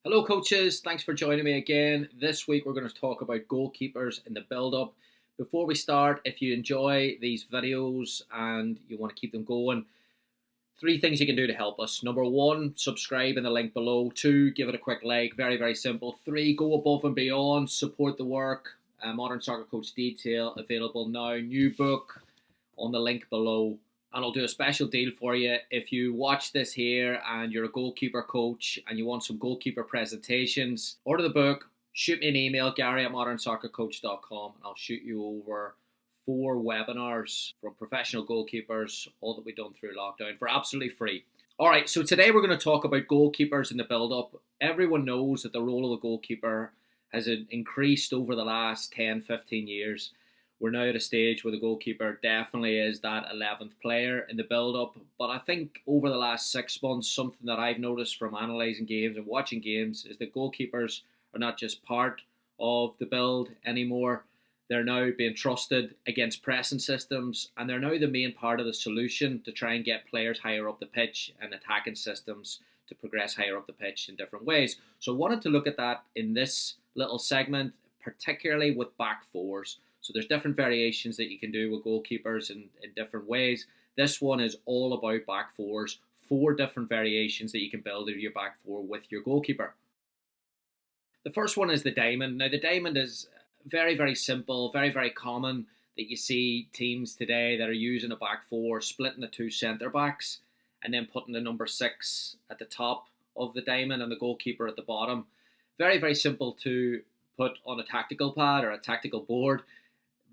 Hello, coaches. Thanks for joining me again. This week, we're going to talk about goalkeepers in the build up. Before we start, if you enjoy these videos and you want to keep them going, three things you can do to help us. Number one, subscribe in the link below. Two, give it a quick like. Very, very simple. Three, go above and beyond. Support the work. Modern Soccer Coach Detail available now. New book on the link below. And I'll do a special deal for you. If you watch this here and you're a goalkeeper coach and you want some goalkeeper presentations, order the book, shoot me an email, gary@modernsoccercoach.com, and I'll shoot you over 4 webinars from professional goalkeepers, all that we've done through lockdown, for absolutely free. All right, so today we're going to talk about goalkeepers in the build-up. Everyone knows that the role of the goalkeeper has increased over the last 10, 15 years. We're now at a stage where the goalkeeper definitely is that 11th player in the build-up. But I think over the last 6 months, something that I've noticed from analysing games and watching games is that goalkeepers are not just part of the build anymore. They're now being trusted against pressing systems, and they're now the main part of the solution to try and get players higher up the pitch and attacking systems to progress higher up the pitch in different ways. So I wanted to look at that in this little segment, particularly with back fours. So there's different variations that you can do with goalkeepers in different ways. This one is all about back fours, 4 different variations that you can build into your back four with your goalkeeper. The first one is the diamond. Now the diamond is very, very simple, very, very common that you see teams today that are using a back four, splitting the 2 centre backs and then putting the number 6 at the top of the diamond and the goalkeeper at the bottom. Very, very simple to put on a tactical pad or a tactical board.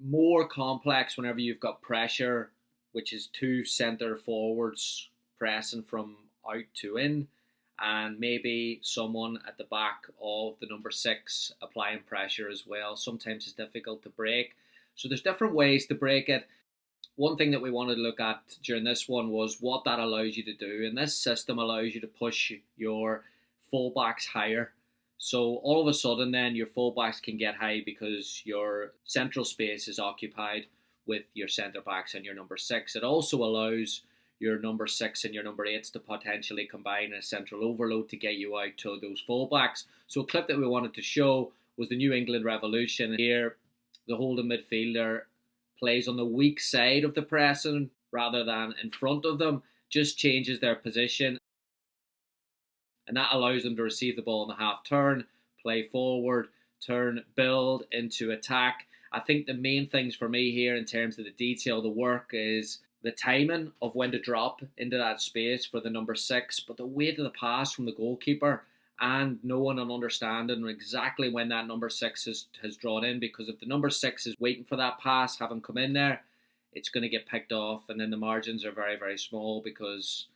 More complex whenever you've got pressure, which is 2 centre forwards pressing from out to in, and maybe someone at the back of the number 6 applying pressure as well. Sometimes it's difficult to break. So there's different ways to break it. One thing that we wanted to look at during this one was what that allows you to do. And this system allows you to push your fullbacks higher. So all of a sudden then your fullbacks can get high because your central space is occupied with your centre backs and your number 6. It also allows your number 6 and your number 8s to potentially combine a central overload to get you out to those fullbacks. So a clip that we wanted to show was the New England Revolution. Here the holding midfielder plays on the weak side of the pressing rather than in front of them, just changes their position. And that allows them to receive the ball in the half turn, play forward, turn, build into attack. I think the main things for me here in terms of the detail of the work is the timing of when to drop into that space for the number 6, but the weight of the pass from the goalkeeper and knowing and understanding exactly when that number 6 has drawn in, because if the number 6 is waiting for that pass, having come in there, it's going to get picked off, and then the margins are very, very small because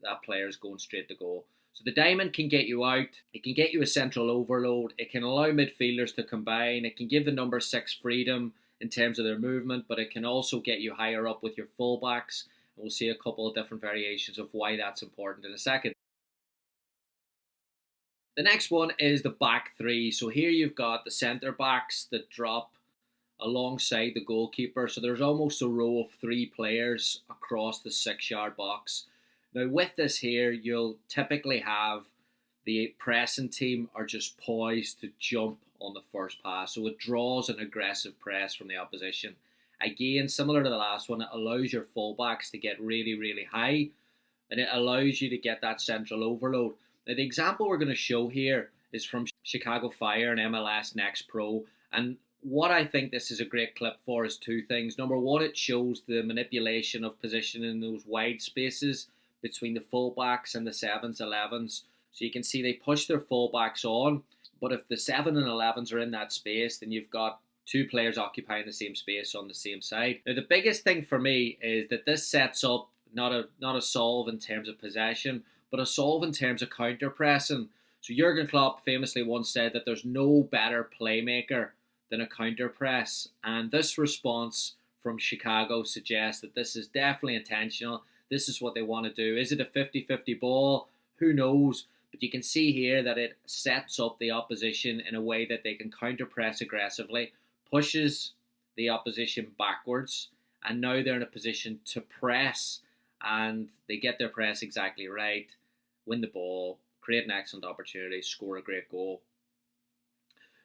that player is going straight to goal. So the diamond can get you out, it can get you a central overload, it can allow midfielders to combine, it can give the number 6 freedom in terms of their movement, but it can also get you higher up with your fullbacks. And we'll see a couple of different variations of why that's important in a second. The next one is the back 3. So here you've got the centre backs that drop alongside the goalkeeper. So there's almost a row of 3 players across the 6-yard box. Now with this here, you'll typically have the pressing team are just poised to jump on the first pass. So it draws an aggressive press from the opposition. Again, similar to the last one, it allows your fullbacks to get really, really high, and it allows you to get that central overload. Now the example we're going to show here is from Chicago Fire and MLS Next Pro. And what I think this is a great clip for is 2 things. Number one, it shows the manipulation of position in those wide spaces between the fullbacks and the 7s, 11s. So you can see they push their fullbacks on, but if the 7 and 11s are in that space, then you've got 2 players occupying the same space on the same side. Now the biggest thing for me is that this sets up not a solve in terms of possession, but a solve in terms of counter pressing. So Jurgen Klopp famously once said that there's no better playmaker than a counter press, and this response from Chicago suggests that this is definitely intentional. This is what they want to do. Is it a 50-50 ball? Who knows? But you can see here that it sets up the opposition in a way that they can counter press aggressively, pushes the opposition backwards, and now they're in a position to press, and they get their press exactly right, win the ball, create an excellent opportunity, score a great goal.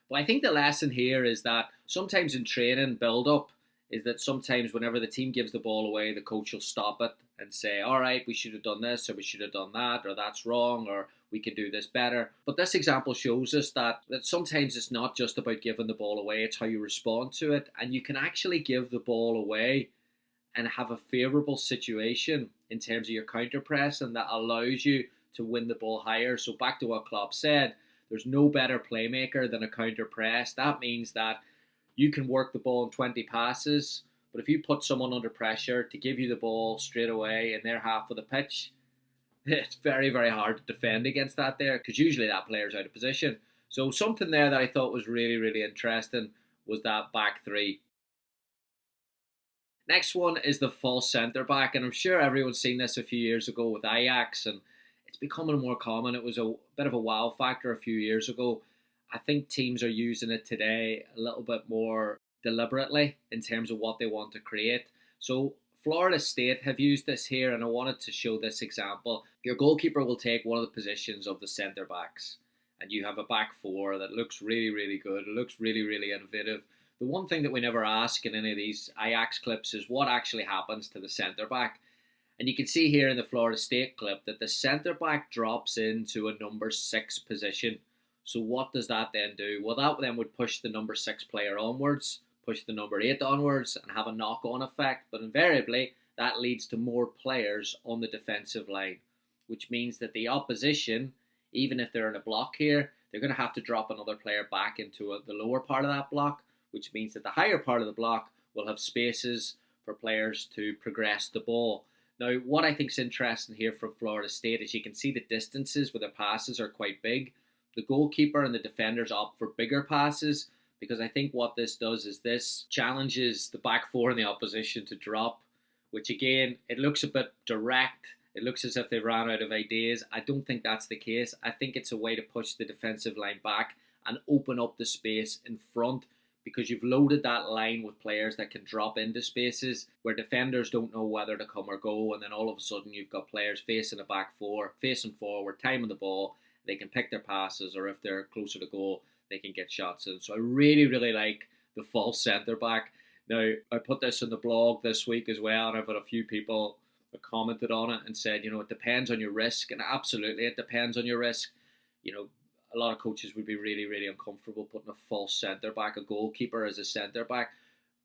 But I think the lesson here is that sometimes in training, build up, is that sometimes whenever the team gives the ball away, the coach will stop it and say, all right, we should have done this, or we should have done that, or that's wrong, or we can do this better. But this example shows us that sometimes it's not just about giving the ball away, it's how you respond to it. And you can actually give the ball away and have a favourable situation in terms of your counter press, and that allows you to win the ball higher. So back to what Klopp said, there's no better playmaker than a counter press. That means that you can work the ball in 20 passes, but if you put someone under pressure to give you the ball straight away in their half of the pitch, it's very, very hard to defend against that there, because usually that player's out of position. So something there that I thought was really, really interesting was that back three. Next one is the false centre back, and I'm sure everyone's seen this a few years ago with Ajax, and it's becoming more common. It was a bit of a wow factor a few years ago. I think teams are using it today a little bit more deliberately in terms of what they want to create. So Florida State have used this here, and I wanted to show this example. Your goalkeeper will take one of the positions of the centre backs, and you have a back four that looks really, really good. It looks really, really innovative. The one thing that we never ask in any of these Ajax clips is what actually happens to the centre back. And you can see here in the Florida State clip that the centre back drops into a number 6 position. So what does that then do? Well, that then would push the number 6 player onwards, push the number 8 onwards, and have a knock-on effect. But invariably, that leads to more players on the defensive line, which means that the opposition, even if they're in a block here, they're going to have to drop another player back into the lower part of that block, which means that the higher part of the block will have spaces for players to progress the ball. Now, what I think is interesting here from Florida State is you can see the distances where the passes are quite big. The goalkeeper and the defenders opt for bigger passes, because I think what this does is this challenges the back four in the opposition to drop, which again, it looks a bit direct. It looks as if they've ran out of ideas. I don't think that's the case. I think it's a way to push the defensive line back and open up the space in front, because you've loaded that line with players that can drop into spaces where defenders don't know whether to come or go, and then all of a sudden you've got players facing a back four, facing forward, timing the ball. They can pick their passes, or if they're closer to goal, they can get shots in. So I really, really like the false centre back. Now, I put this in the blog this week as well, and I've had a few people that commented on it and said, it depends on your risk, and absolutely it depends on your risk. A lot of coaches would be really, really uncomfortable putting a false centre back, a goalkeeper as a centre back.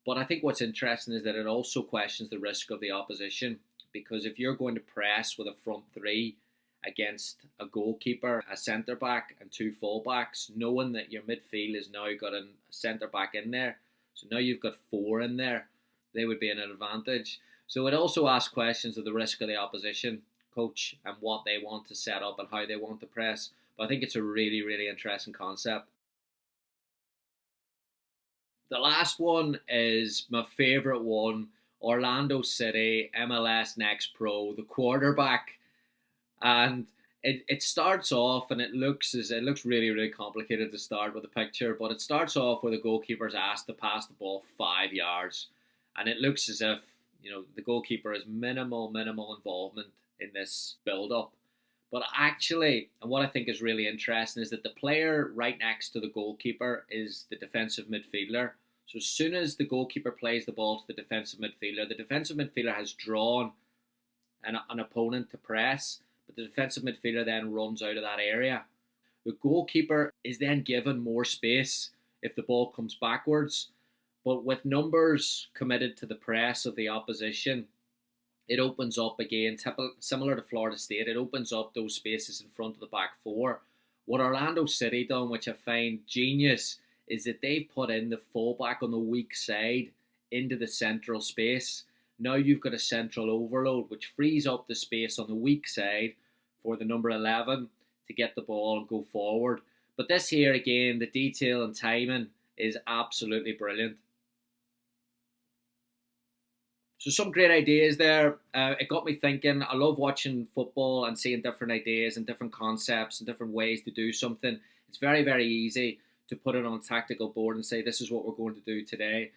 But I think what's interesting is that it also questions the risk of the opposition, because if you're going to press with a front three against a goalkeeper, a centre back, and 2 full-backs, knowing that your midfield has now got a centre back in there, so now you've got 4 in there, they would be an advantage. So it also asks questions of the risk of the opposition coach and what they want to set up and how they want to press. But I think it's a really, really interesting concept. The last one is my favourite one, Orlando City, MLS Next Pro, the quarterback. And it starts off, and it looks really, really complicated to start with the picture, but it starts off where the goalkeeper's asked to pass the ball 5 yards. And it looks as if, the goalkeeper has minimal involvement in this build-up. But actually, and what I think is really interesting is that the player right next to the goalkeeper is the defensive midfielder. So as soon as the goalkeeper plays the ball to the defensive midfielder has drawn an opponent to press, but the defensive midfielder then runs out of that area. The goalkeeper is then given more space if the ball comes backwards. But with numbers committed to the press of the opposition, it opens up again, similar to Florida State, it opens up those spaces in front of the back four. What Orlando City done, which I find genius, is that they've put in the fullback on the weak side into the central space. Now you've got a central overload, which frees up the space on the weak side for the number 11 to get the ball and go forward. But this here, again, the detail and timing is absolutely brilliant. So some great ideas there. It got me thinking. I love watching football and seeing different ideas and different concepts and different ways to do something. It's very, very easy to put it on a tactical board and say, this is what we're going to do today.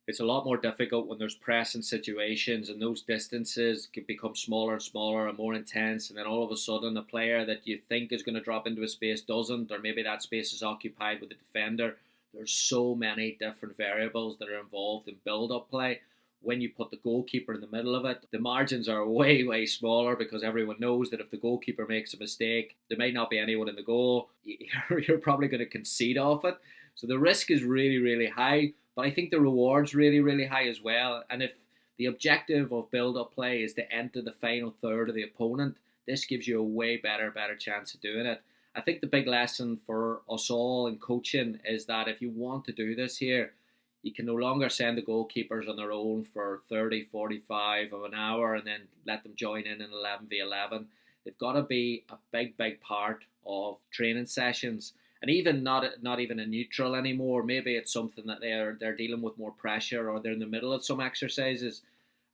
It's a lot more difficult when there's pressing situations and those distances can become smaller and smaller and more intense. And then all of a sudden, a player that you think is going to drop into a space doesn't, or maybe that space is occupied with a defender. There's so many different variables that are involved in build-up play. When you put the goalkeeper in the middle of it, the margins are way, way smaller because everyone knows that if the goalkeeper makes a mistake, there may not be anyone in the goal. You're probably going to concede off it. So the risk is really, really high. But I think the reward's really, really high as well. And if the objective of build-up play is to enter the final third of the opponent, this gives you a way better chance of doing it. I think the big lesson for us all in coaching is that if you want to do this here, you can no longer send the goalkeepers on their own for 30, 45 of an hour and then let them join in 11v11. They've got to be a big part of training sessions. And even not even a neutral anymore. Maybe it's something that they're dealing with more pressure, or they're in the middle of some exercises.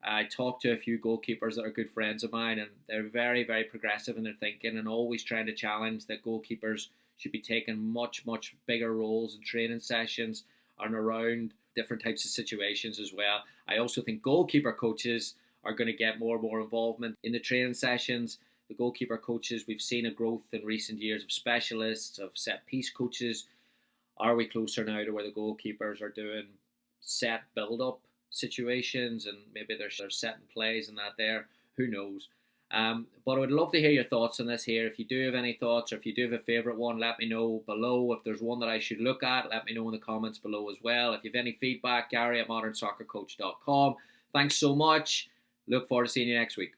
I talked to a few goalkeepers that are good friends of mine, and they're very, very progressive in their thinking and always trying to challenge that goalkeepers should be taking much bigger roles in training sessions and around different types of situations as well. I also think goalkeeper coaches are going to get more and more involvement in the training sessions. The goalkeeper coaches, we've seen a growth in recent years of specialists, of set piece coaches. Are we closer now to where the goalkeepers are doing set build-up situations and maybe they're setting plays and that there? Who knows? But I would love to hear your thoughts on this here. If you do have any thoughts, or if you do have a favourite one, let me know below. If there's one that I should look at, let me know in the comments below as well. If you have any feedback, Gary at modernsoccercoach.com. Thanks so much. Look forward to seeing you next week.